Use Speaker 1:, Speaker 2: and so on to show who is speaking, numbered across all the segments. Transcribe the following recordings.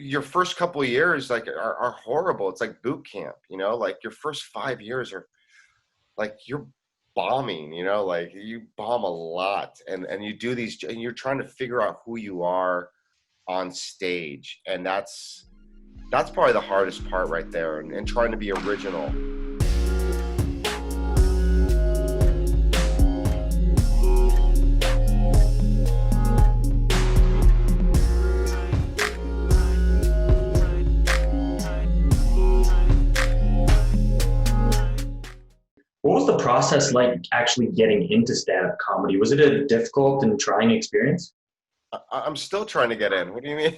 Speaker 1: your first couple of years like are horrible. It's like boot camp, like your first 5 years are like you're bombing, like you bomb a lot and you do these and you're trying to figure out who you are on stage. And that's probably the hardest part right there, and trying to be original.
Speaker 2: What was the process like actually getting into stand-up comedy? Was it a difficult and trying experience?
Speaker 1: I'm still trying to get in. What do you mean?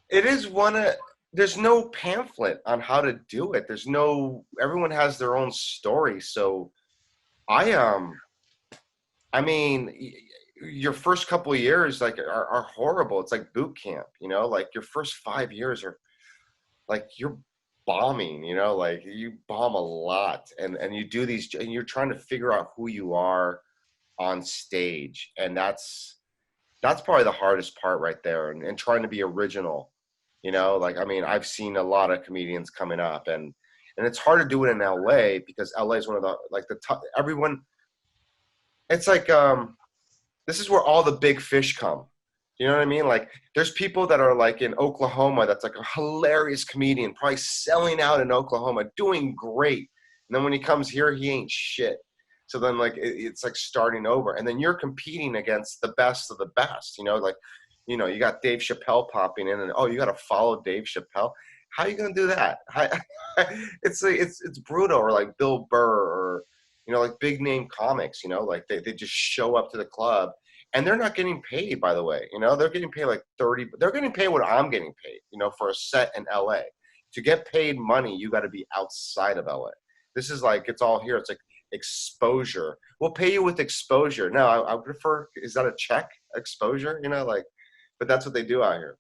Speaker 1: It is one of, there's no pamphlet on how to do it. Everyone has their own story. So I I mean, your first couple of years like are horrible. It's like boot camp, like your first 5 years are like you're bombing, like you bomb a lot and you do these and you're trying to figure out who you are on stage. And that's probably the hardest part right there, and trying to be original. Like, I mean, I've seen a lot of comedians coming up, and it's hard to do it in LA because LA is one of the like the top, everyone. It's like this is where all the big fish come. You know what I mean? Like there's people that are like in Oklahoma that's like a hilarious comedian, probably selling out in Oklahoma, doing great. And then when he comes here, he ain't shit. So then like it's like starting over. And then you're competing against the best of the best, like, you got Dave Chappelle popping in and, oh, you got to follow Dave Chappelle. How are you going to do that? It's like, it's brutal. Or like Bill Burr, or, like big name comics, like they just show up to the club. And they're not getting paid, by the way. They're getting paid like 30. They're getting paid what I'm getting paid, for a set in LA. To get paid money, you got to be outside of LA. This is like, it's all here. It's like exposure. We'll pay you with exposure. No, I prefer, is that a check? Exposure? Like, but that's what they do out here.